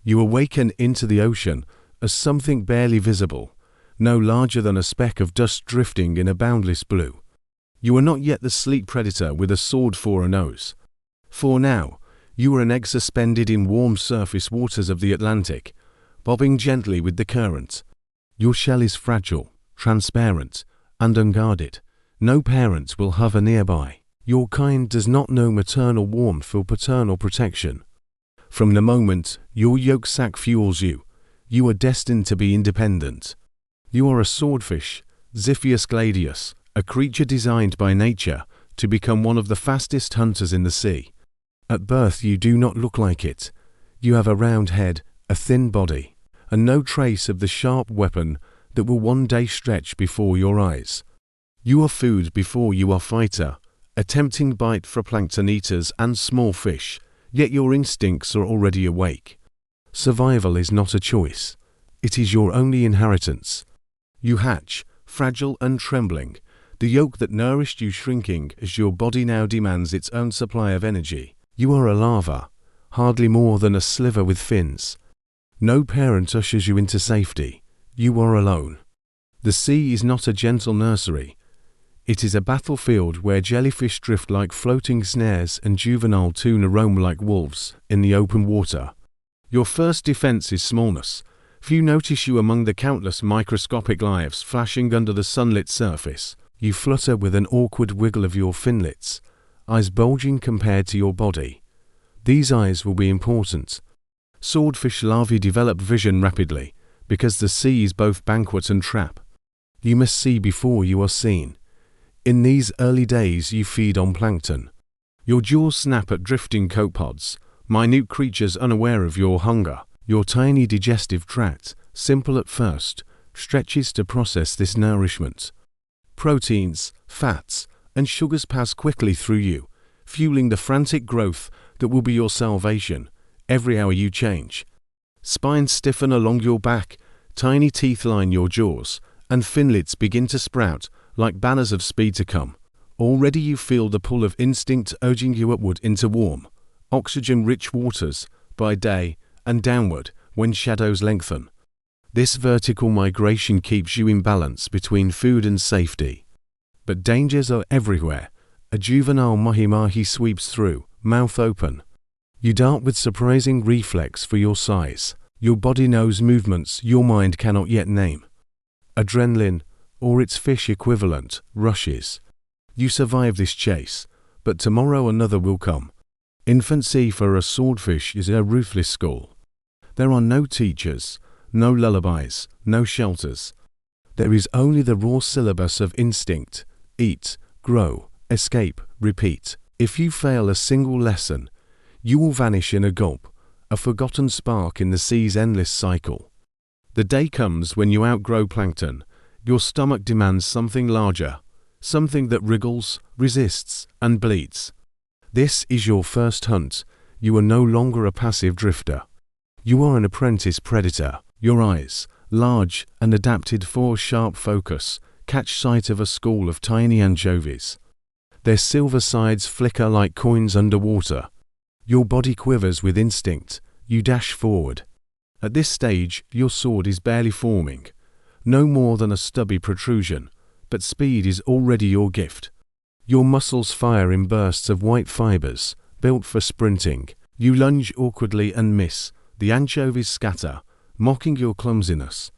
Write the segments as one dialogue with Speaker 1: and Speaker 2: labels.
Speaker 1: You awaken into the ocean as something barely visible, no larger than a speck of dust drifting in a boundless blue. You are not yet the sleek predator with a sword for a nose. For now, you are an egg suspended in warm surface waters of the Atlantic, bobbing gently with the current. Your shell is fragile, transparent, and unguarded. No parent will hover nearby. Your kind does not know maternal warmth or paternal protection. From the moment your yolk sac fuels you, you are destined to be independent. You are a swordfish, Xiphias gladius, a creature designed by nature to become one of the fastest hunters in the sea. At birth you do not look like it. You have a round head, a thin body, and no trace of the sharp weapon that will one day stretch before your eyes. You are food before you are fighter, a tempting bite for plankton eaters and small fish, yet your instincts are already awake. Survival is not a choice. It is your only inheritance. You hatch, fragile and trembling, the yolk that nourished you shrinking as your body now demands its own supply of energy. You are a larva, hardly more than a sliver with fins. No parent ushers you into safety. You are alone. The sea is not a gentle nursery. It is a battlefield where jellyfish drift like floating snares and juvenile tuna roam like wolves in the open water. Your first defense is smallness. Few notice you among the countless microscopic lives flashing under the sunlit surface. You flutter with an awkward wiggle of your finlets, eyes bulging compared to your body. These eyes will be important. Swordfish larvae develop vision rapidly, because the sea is both banquet and trap. You must see before you are seen. In these early days you feed on plankton. Your jaws snap at drifting copepods, minute creatures unaware of your hunger. Your tiny digestive tract, simple at first, stretches to process this nourishment. Proteins, fats, and sugars pass quickly through you, fueling the frantic growth that will be your salvation every hour you change. Spines stiffen along your back, tiny teeth line your jaws, and finlets begin to sprout like banners of speed to come. Already you feel the pull of instinct urging you upward into warm, oxygen-rich waters by day and downward when shadows lengthen. This vertical migration keeps you in balance between food and safety. But dangers are everywhere. A juvenile mahi-mahi sweeps through, mouth open. You dart with surprising reflex for your size. Your body knows movements your mind cannot yet name. Adrenaline, or its fish equivalent, rushes. You survive this chase, but tomorrow another will come. Infancy for a swordfish is a ruthless school. There are no teachers, no lullabies, no shelters. There is only the raw syllabus of instinct: eat, grow, escape, repeat. If you fail a single lesson, you will vanish in a gulp, a forgotten spark in the sea's endless cycle. The day comes when you outgrow plankton. Your stomach demands something larger, something that wriggles, resists, and bleeds. This is your first hunt. You are no longer a passive drifter. You are an apprentice predator. Your eyes, large and adapted for sharp focus, catch sight of a school of tiny anchovies. Their silver sides flicker like coins underwater. Your body quivers with instinct. You dash forward. At this stage, your sword is barely forming. No more than a stubby protrusion, but speed is already your gift. Your muscles fire in bursts of white fibers, built for sprinting. You lunge awkwardly and miss. The anchovies scatter, mocking your clumsiness.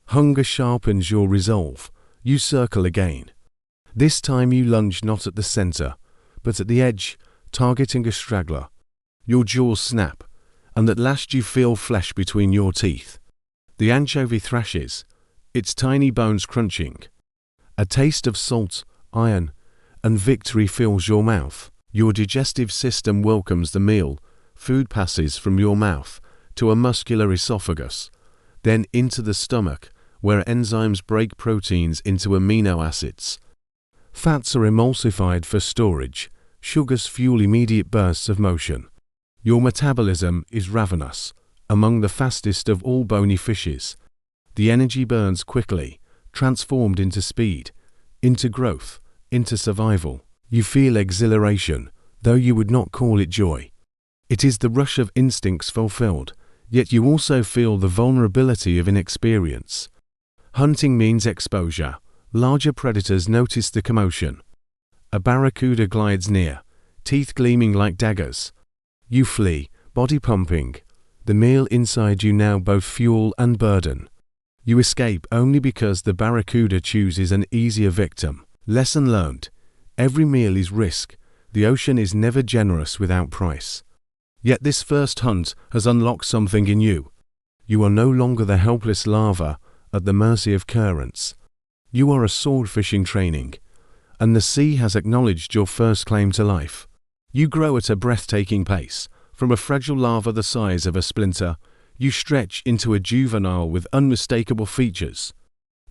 Speaker 1: Hunger sharpens your resolve. You circle again. This time you lunge not at the center, but at the edge, targeting a straggler. Your jaws snap, and at last you feel flesh between your teeth. The anchovy thrashes, its tiny bones crunching. A taste of salt, iron, and victory fills your mouth. Your digestive system welcomes the meal. Food passes from your mouth to a muscular esophagus, then into the stomach, where enzymes break proteins into amino acids. Fats are emulsified for storage. Sugars fuel immediate bursts of motion. Your metabolism is ravenous, among the fastest of all bony fishes. The energy burns quickly, transformed into speed, into growth, into survival. You feel exhilaration, though you would not call it joy. It is the rush of instincts fulfilled. Yet you also feel the vulnerability of inexperience. Hunting means exposure. Larger predators notice the commotion. A barracuda glides near, teeth gleaming like daggers. You flee, body pumping. The meal inside you now both fuel and burden. You escape only because the barracuda chooses an easier victim. Lesson learned. Every meal is risk. The ocean is never generous without price. Yet this first hunt has unlocked something in you. You are no longer the helpless larva at the mercy of currents. You are a swordfish in training, and the sea has acknowledged your first claim to life. You grow at a breathtaking pace. From a fragile larva the size of a splinter, you stretch into a juvenile with unmistakable features.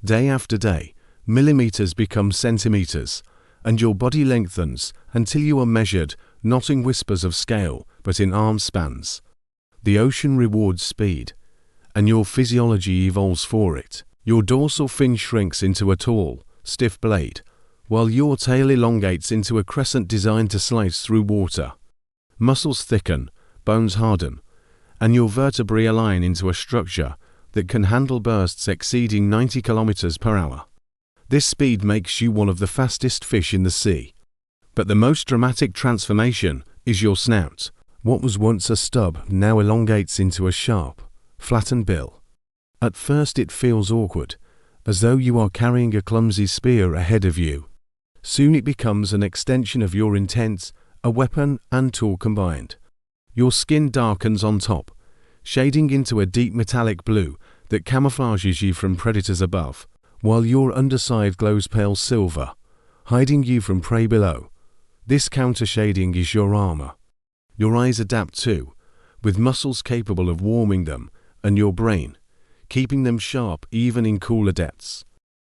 Speaker 1: Day after day, millimeters become centimeters, and your body lengthens until you are measured not in whispers of scale, but in arm spans. The ocean rewards speed, and your physiology evolves for it. Your dorsal fin shrinks into a tall, stiff blade, while your tail elongates into a crescent designed to slice through water. Muscles thicken, bones harden, and your vertebrae align into a structure that can handle bursts exceeding 90 kilometers per hour. This speed makes you one of the fastest fish in the sea. But the most dramatic transformation is your snout. What was once a stub now elongates into a sharp, flattened bill. At first it feels awkward, as though you are carrying a clumsy spear ahead of you. Soon it becomes an extension of your intent, a weapon and tool combined. Your skin darkens on top, shading into a deep metallic blue that camouflages you from predators above, while your underside glows pale silver, hiding you from prey below. This counter-shading is your armor. Your eyes adapt too, with muscles capable of warming them, and your brain, keeping them sharp even in cooler depths.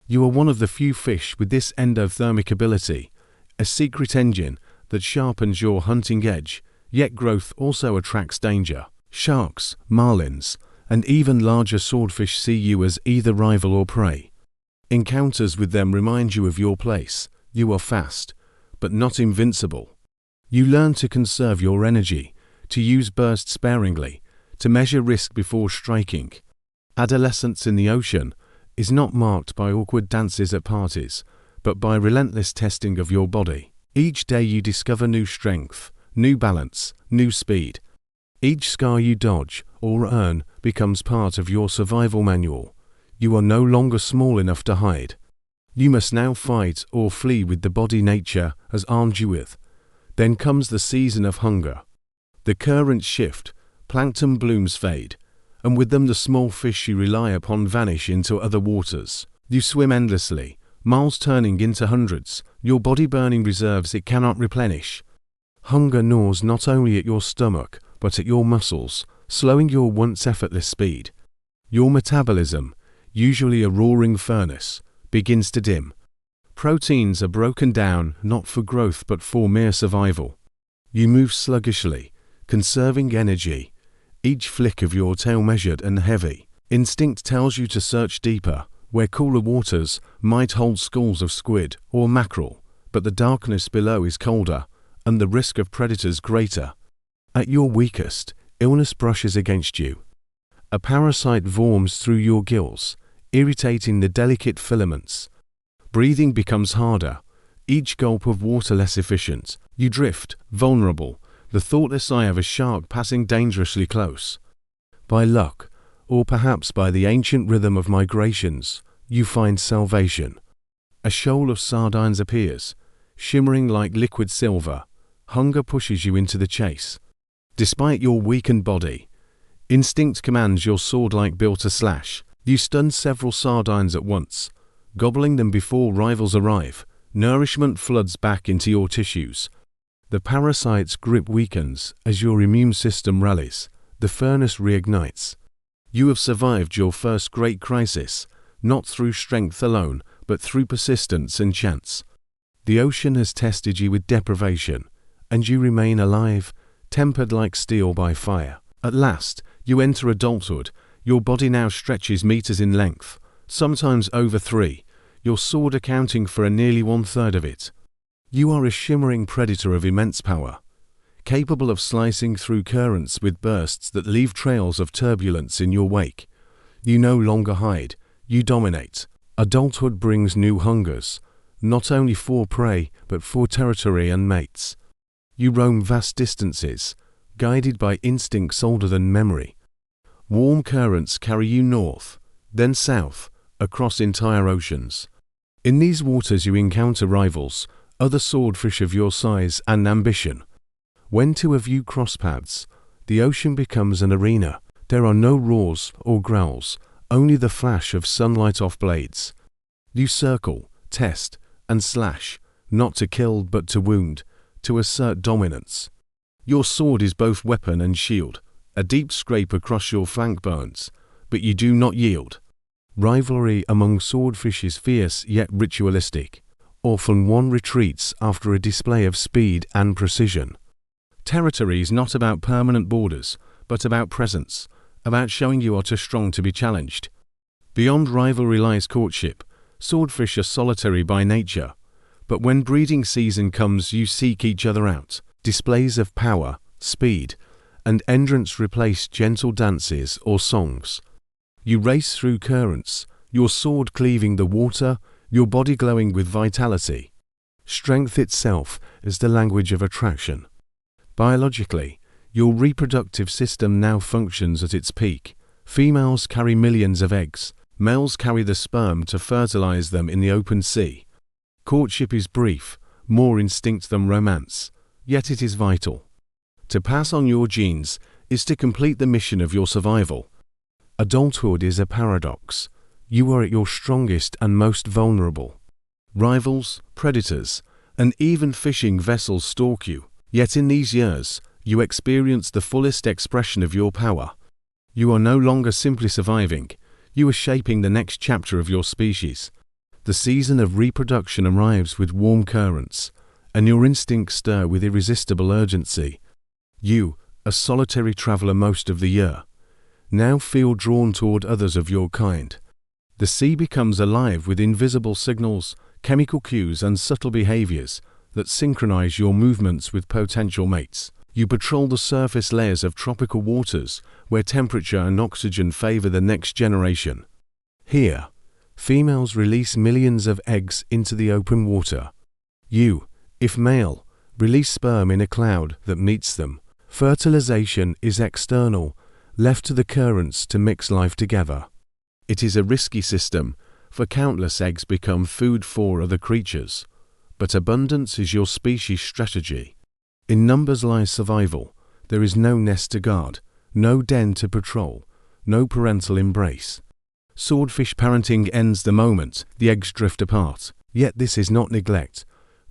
Speaker 1: You are one of the few fish with this endothermic ability, a secret engine that sharpens your hunting edge, yet growth also attracts danger. Sharks, marlins, and even larger swordfish see you as either rival or prey. Encounters with them remind you of your place. You are fast, but not invincible. You learn to conserve your energy, to use bursts sparingly, to measure risk before striking. Adolescence in the ocean is not marked by awkward dances at parties, but by relentless testing of your body. Each day you discover new strength, new balance, new speed. Each scar you dodge or earn becomes part of your survival manual. You are no longer small enough to hide. You must now fight or flee with the body nature has armed you with. Then comes the season of hunger. The currents shift, plankton blooms fade, and with them the small fish you rely upon vanish into other waters. You swim endlessly, miles turning into hundreds, your body burning reserves it cannot replenish. Hunger gnaws not only at your stomach, but at your muscles, slowing your once effortless speed. Your metabolism, usually a roaring furnace, begins to dim. Proteins are broken down not for growth but for mere survival. You move sluggishly, conserving energy, each flick of your tail measured and heavy. Instinct tells you to search deeper, where cooler waters might hold schools of squid or mackerel, but the darkness below is colder, and the risk of predators greater. At your weakest, illness brushes against you. A parasite worms through your gills, irritating the delicate filaments. Breathing becomes harder, each gulp of water less efficient. You drift, vulnerable, the thoughtless eye of a shark passing dangerously close. By luck, or perhaps by the ancient rhythm of migrations, you find salvation. A shoal of sardines appears, shimmering like liquid silver. Hunger pushes you into the chase. Despite your weakened body, instinct commands your sword-like bill to slash. You stun several sardines at once, gobbling them before rivals arrive. Nourishment floods back into your tissues. The parasite's grip weakens as your immune system rallies. The furnace reignites. You have survived your first great crisis, not through strength alone, but through persistence and chance. The ocean has tested you with deprivation, and you remain alive, tempered like steel by fire. At last, you enter adulthood. Your body now stretches meters in length, sometimes over 3, your sword accounting for a nearly 1/3 of it. You are a shimmering predator of immense power, capable of slicing through currents with bursts that leave trails of turbulence in your wake. You no longer hide, you dominate. Adulthood brings new hungers, not only for prey, but for territory and mates. You roam vast distances, guided by instincts older than memory. Warm currents carry you north, then south, across entire oceans. In these waters you encounter rivals, other swordfish of your size and ambition. When two of you cross paths, the ocean becomes an arena. There are no roars or growls, only the flash of sunlight off blades. You circle, test, and slash, not to kill but to wound, to assert dominance. Your sword is both weapon and shield. A deep scrape across your flank burns, but you do not yield. Rivalry among swordfish is fierce yet ritualistic. Often one retreats after a display of speed and precision. Territory is not about permanent borders, but about presence, about showing you are too strong to be challenged. Beyond rivalry lies courtship. Swordfish are solitary by nature, but when breeding season comes you seek each other out. Displays of power, speed, and endurance replace gentle dances or songs. You race through currents, your sword cleaving the water, your body glowing with vitality. Strength itself is the language of attraction. Biologically, your reproductive system now functions at its peak. Females carry millions of eggs. Males carry the sperm to fertilize them in the open sea. Courtship is brief, more instinct than romance, yet it is vital. To pass on your genes is to complete the mission of your survival. Adulthood is a paradox. You are at your strongest and most vulnerable. Rivals, predators, and even fishing vessels stalk you. Yet in these years, you experience the fullest expression of your power. You are no longer simply surviving. You are shaping the next chapter of your species. The season of reproduction arrives with warm currents, and your instincts stir with irresistible urgency. You, a solitary traveler most of the year, now feel drawn toward others of your kind. The sea becomes alive with invisible signals, chemical cues, and subtle behaviors that synchronize your movements with potential mates. You patrol the surface layers of tropical waters where temperature and oxygen favor the next generation. Here, females release millions of eggs into the open water. You, if male, release sperm in a cloud that meets them. Fertilization is external, left to the currents to mix life together. It is a risky system, for countless eggs become food for other creatures. But abundance is your species' strategy. In numbers lies survival. There is no nest to guard, no den to patrol, no parental embrace. Swordfish parenting ends the moment the eggs drift apart. Yet this is not neglect,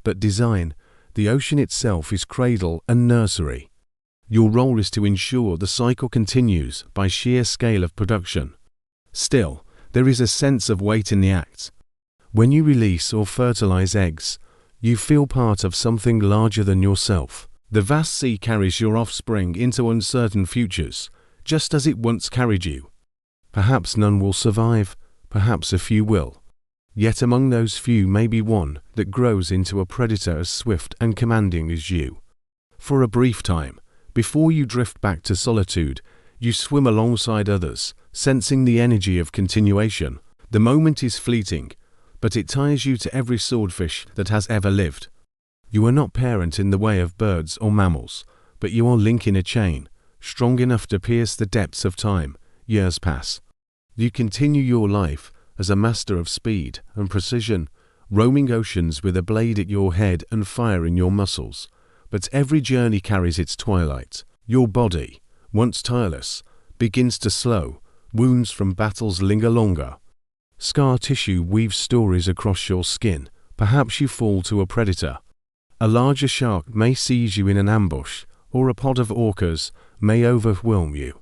Speaker 1: but design. The ocean itself is cradle and nursery. Your role is to ensure the cycle continues by sheer scale of production. Still, there is a sense of weight in the act. When you release or fertilize eggs, you feel part of something larger than yourself. The vast sea carries your offspring into uncertain futures, just as it once carried you. Perhaps none will survive, perhaps a few will. Yet among those few may be one that grows into a predator as swift and commanding as you. For a brief time, before you drift back to solitude, you swim alongside others, sensing the energy of continuation. The moment is fleeting, but it ties you to every swordfish that has ever lived. You are not parent in the way of birds or mammals, but you are link in a chain, strong enough to pierce the depths of time. Years pass. You continue your life as a master of speed and precision, roaming oceans with a blade at your head and fire in your muscles. But every journey carries its twilight. Your body, once tireless, begins to slow. Wounds from battles linger longer. Scar tissue weaves stories across your skin. Perhaps you fall to a predator. A larger shark may seize you in an ambush, or a pod of orcas may overwhelm you.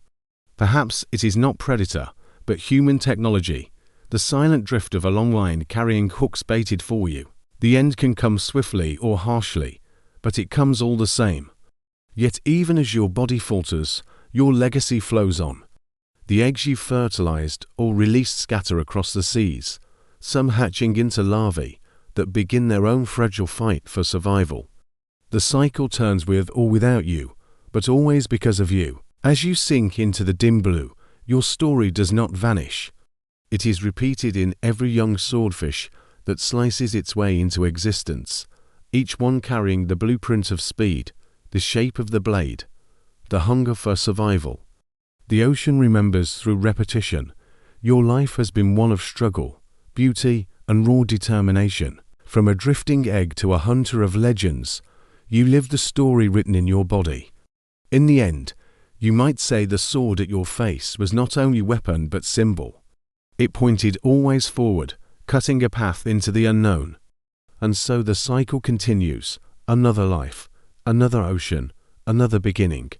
Speaker 1: Perhaps it is not predator, but human technology, the silent drift of a long line carrying hooks baited for you. The end can come swiftly or harshly, but it comes all the same. Yet even as your body falters, your legacy flows on. The eggs you fertilized or released scatter across the seas, some hatching into larvae that begin their own fragile fight for survival. The cycle turns with or without you, but always because of you. As you sink into the dim blue, your story does not vanish. It is repeated in every young swordfish that slices its way into existence, each one carrying the blueprint of speed, the shape of the blade, the hunger for survival. The ocean remembers through repetition. Your life has been one of struggle, beauty, and raw determination. From a drifting egg to a hunter of legends, you live the story written in your body. In the end, you might say the sword at your face was not only weapon but symbol. It pointed always forward, cutting a path into the unknown. And so the cycle continues, another life, another ocean, another beginning.